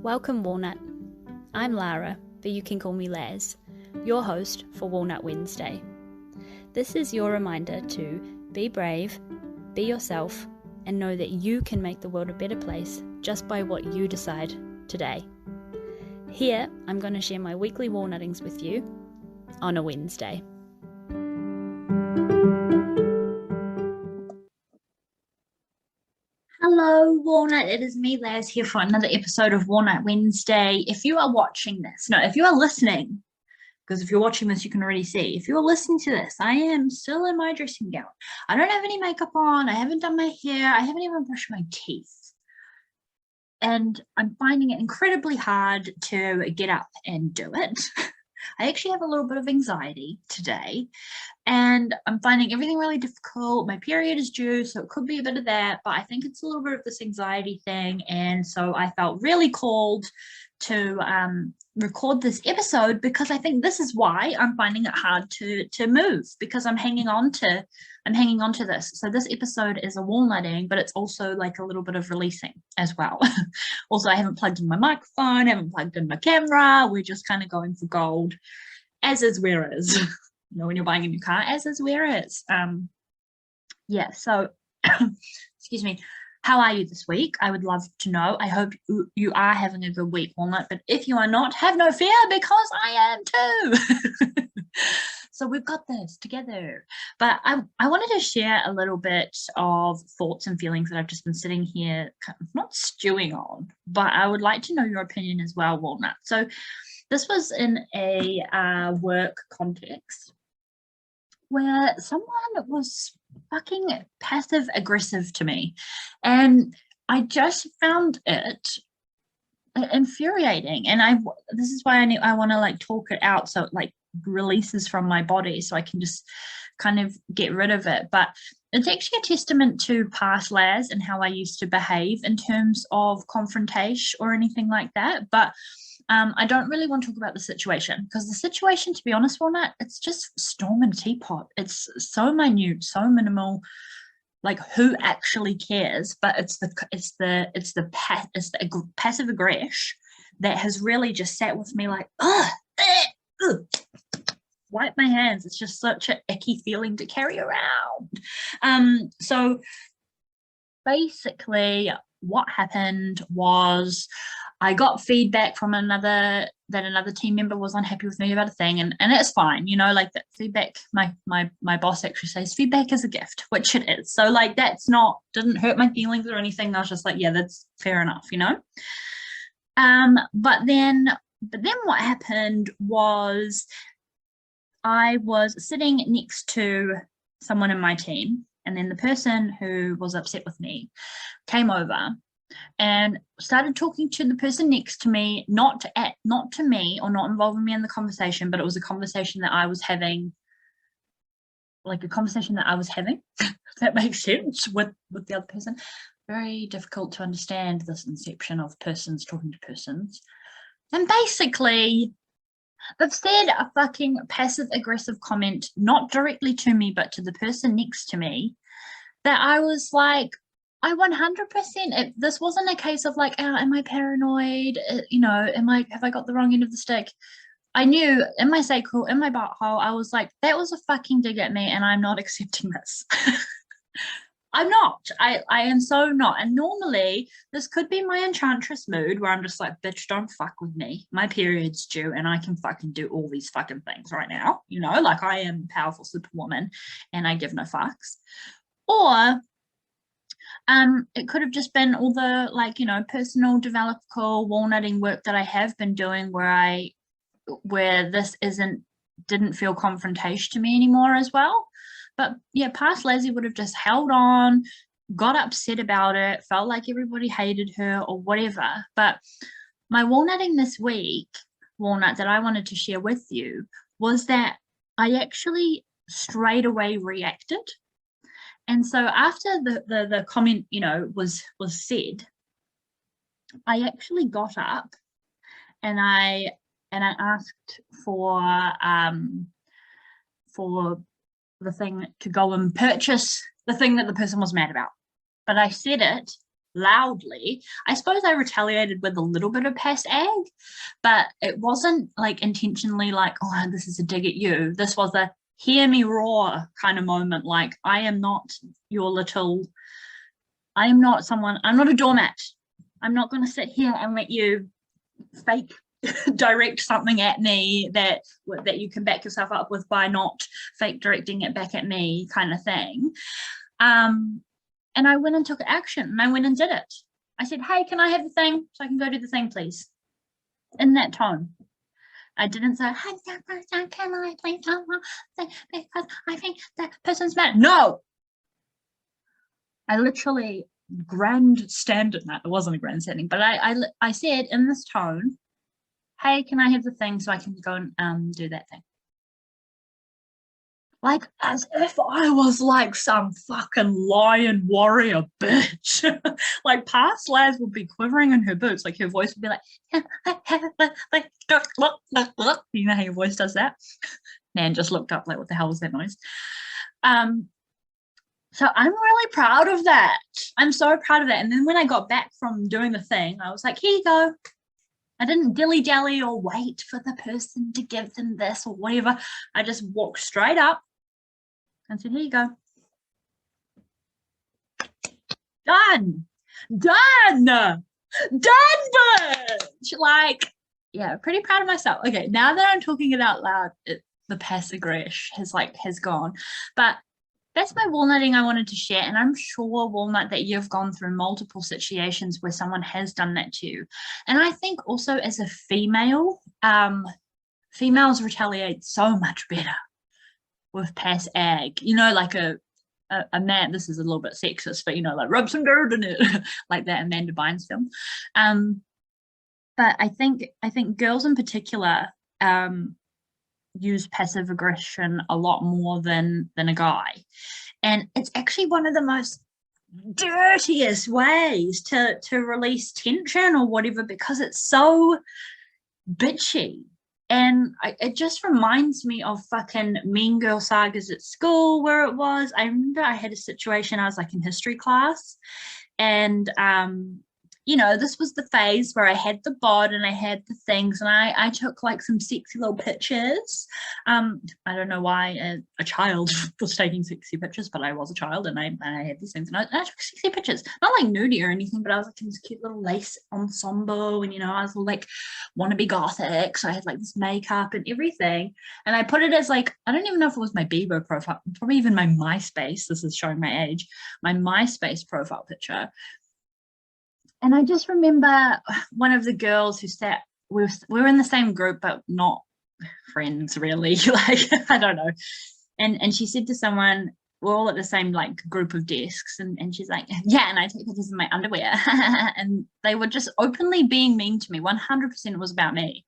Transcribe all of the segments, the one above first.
Welcome, Walnut. I'm Lara, but you can call me Laz, your host for Walnut Wednesday. This is your reminder to be brave, be yourself, and know that you can make the world a better place just by what you decide today. Here, I'm going to share my weekly walnuttings with you on a Wednesday. Hello, Walnut. It is me, Laz, here for another episode of Walnut Wednesday. If you are watching this, if you are listening, because if you're watching this, you can already see. If you're listening to this, I am still in my dressing gown. I don't have any makeup on. I haven't done my hair. I haven't even brushed my teeth. And I'm finding it incredibly hard to get up and do it. I actually have a little bit of anxiety today, and I'm finding everything really difficult. My period is due, so it could be a bit of that, but I think it's a little bit of this anxiety thing. And so I felt really called to record this episode, because I think this is why I'm finding it hard to move, because I'm hanging on to this. So this episode is a walnutting, but it's also like a little bit of releasing as well. Also, I haven't plugged in my microphone, haven't plugged in my camera. We're just kind of going for gold, as is where is. When you're buying a new car, as is where is. So excuse me. How are you this week? I would love to know. I hope you are having a good week, Walnut. But if you are not, have no fear, because I am too. So we've got this together. But I wanted to share a little bit of thoughts and feelings that I've just been sitting here, kind of not stewing on, but I would like to know your opinion as well, Walnut. So this was in a work context where someone was fucking passive aggressive to me, and I just found it infuriating. And this is why I want to like talk it out, so it like releases from my body, so I can just kind of get rid of it. But it's actually a testament to past Laz and how I used to behave in terms of confrontation or anything like that. But I don't really want to talk about the situation, because the situation, to be honest, Walnut, it's just storm and teapot. It's so minute, so minimal. Like, who actually cares? But it's the passive aggresh that has really just sat with me like, wipe my hands. It's just such an icky feeling to carry around. So basically, what happened was, I got feedback from another team member was unhappy with me about a thing, and it's fine, like that feedback. My boss actually says feedback is a gift, which it is. So like didn't hurt my feelings or anything. I was just like, yeah, that's fair enough, But then what happened was, I was sitting next to someone in my team, and then the person who was upset with me came over and started talking to the person next to me, not to me, or not involving me in the conversation, but it was a conversation that I was having, if that makes sense, with the other person. Very difficult to understand this inception of persons talking to persons. And basically, they've said a fucking passive aggressive comment, not directly to me, but to the person next to me, that I was like, I 100%, this wasn't a case of like, am I paranoid? Have I got the wrong end of the stick? I knew in my sacral, in my butthole, I was like, that was a fucking dig at me, and I'm not accepting this. I'm not. I am so not. And normally this could be my enchantress mood, where I'm just like, bitch, don't fuck with me. My period's due, and I can fucking do all these fucking things right now. Like, I am a powerful superwoman, and I give no fucks. Or it could have just been all the personal developmental walnutting work that I have been doing, where this didn't feel confrontation to me anymore as well. But yeah, past Lazzie would have just held on, got upset about it, felt like everybody hated her or whatever. But my walnutting this week, Walnut, that I wanted to share with you, was that I actually straight away reacted. And so after the comment, was said, I actually got up, and I asked for the thing to go and purchase the thing that the person was mad about. But I said it loudly. I suppose I retaliated with a little bit of past ag, but it wasn't like intentionally like, oh, this is a dig at you. This was a hear me roar kind of moment. Like, I am not your little, I am not someone, I'm not a doormat. I'm not going to sit here and let you fake direct something at me that you can back yourself up with by not fake directing it back at me, kind of thing. And I went and took action, and I went and did it. I said, hey, can I have the thing so I can go do the thing, please? In that tone. I didn't say, hey, that person, can I please have the thing because I think that person's mad. No. I literally grandstanded, no, it wasn't a grandstanding, but I said in this tone, hey, can I have the thing so I can go and do that thing? Like, as if I was like some fucking lion warrior bitch. Like, past Laz would be quivering in her boots. Like, her voice would be like, you know how your voice does that? Nan just looked up like, what the hell was that noise? So I'm really proud of that. I'm so proud of that. And then when I got back from doing the thing, I was like, here you go. I didn't dilly-dally or wait for the person to give them this or whatever. I just walked straight up and said, here you go. Done. Done, bitch. Like, yeah, pretty proud of myself. Okay, now that I'm talking it out loud, the pass aggresh has gone. But that's my walnutting I wanted to share. And I'm sure, Walnut, that you've gone through multiple situations where someone has done that to you. And I think also as a female, females retaliate so much better with pass ag. You know, like a man, this is a little bit sexist, but, you know, like rub some dirt in it, like that Amanda Bynes film. But I think girls in particular use passive aggression a lot more than a guy. And it's actually one of the most dirtiest ways to release tension or whatever, because it's so bitchy. And it just reminds me of fucking Mean Girl sagas at school, where it was. I remember I had a situation, I was like in history class, and you know, this was the phase where I had the bod and I had the things, and I took like some sexy little pictures. I don't know why a child was taking sexy pictures, but I was a child and I had these things, and I took sexy pictures, not like nudie or anything, but I was like in this cute little lace ensemble, and, you know, I was like wannabe gothic, so I had like this makeup and everything, and I put it as like, I don't even know if it was my Bebo profile, probably even my MySpace, this is showing my age, my MySpace profile picture. And I just remember one of the girls who sat, we were in the same group, but not friends really, like, I don't know. And she said to someone, we're all at the same like group of desks, and she's like, yeah, and I take pictures in my underwear. And they were just openly being mean to me. 100% was about me.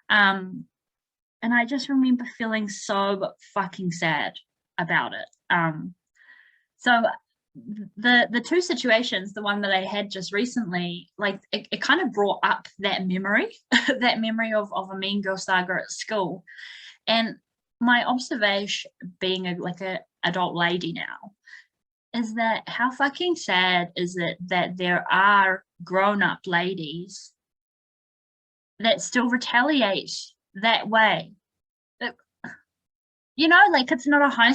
And I just remember feeling so fucking sad about it. So the two situations, the one that I had just recently, like it kind of brought up that memory, that memory of a Mean Girl saga at school. And my observation, being a adult lady now, is that how fucking sad is it that there are grown-up ladies that still retaliate that way. You know, like, it's not a high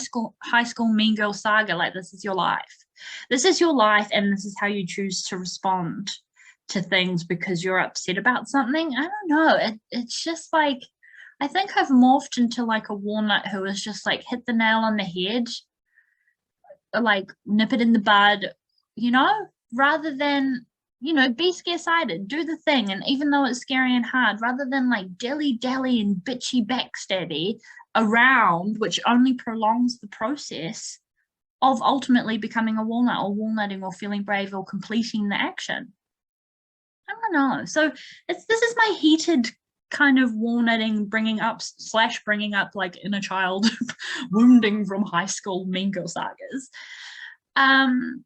school Mean Girl saga. Like, this is your life. This is your life, and this is how you choose to respond to things because you're upset about something. I don't know. It's just like, I think I've morphed into like a Walnut who is just like, hit the nail on the head, like nip it in the bud, you know, rather than, you know, be scarce-sided, do the thing. And even though it's scary and hard, rather than like dilly-dally and bitchy backstabby around, which only prolongs the process of ultimately becoming a Walnut or walnutting or feeling brave or completing the action. I don't know. So this is my heated kind of walnutting, bringing up like inner child wounding from high school Mean Girl sagas. And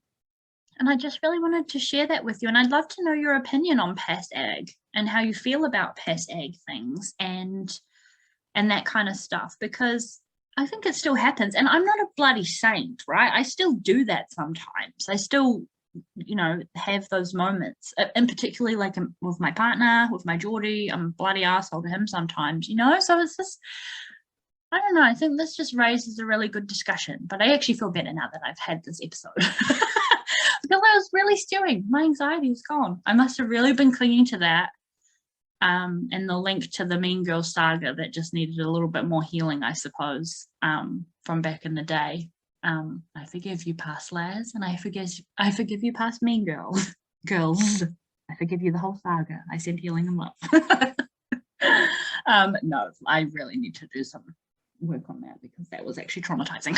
I just really wanted to share that with you. And I'd love to know your opinion on pass ag and how you feel about pass ag things and that kind of stuff, because I think it still happens. And I'm not a bloody saint, right? I still do that sometimes. I still you know, have those moments, and particularly like with my partner, with my Geordie. I'm a bloody arsehole to him sometimes, you know. So it's just, I don't know, I think this just raises a really good discussion. But I actually feel better now that I've had this episode. Because I was really stewing. My anxiety is gone. I must have really been clinging to that. And the link to the Mean Girl saga that just needed a little bit more healing, I suppose, from back in the day. I forgive you, past Laz, and I forgive you, past Mean Girls. Girls, I forgive you the whole saga. I send healing and love. No, I really need to do some work on that because that was actually traumatizing.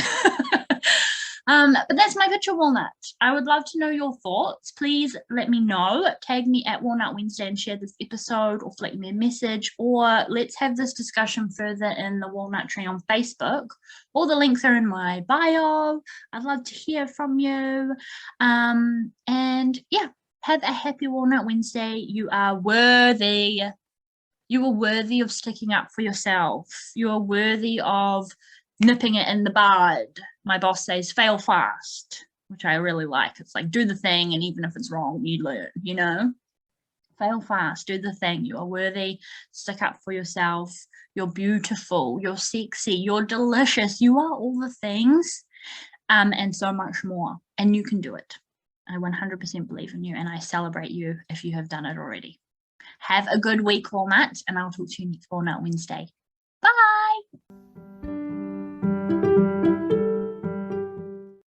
But that's my picture, Walnut. I would love to know your thoughts. Please let me know. Tag me at Walnut Wednesday and share this episode, or flick me a message, or let's have this discussion further in the Walnut Tree on Facebook. All the links are in my bio. I'd love to hear from you. And yeah, have a happy Walnut Wednesday. You are worthy. You are worthy of sticking up for yourself. You are worthy of nipping it in the bud. My boss says fail fast, which I really like. It's like, do the thing, and even if it's wrong, you learn, you know. Fail fast, do the thing. You are worthy. Stick up for yourself. You're beautiful, you're sexy, you're delicious. You are all the things, and so much more, and you can do it. I 100% believe in you, and I celebrate you if you have done it already. Have a good week, Walnut, and I'll talk to you next Walnut Wednesday. Bye.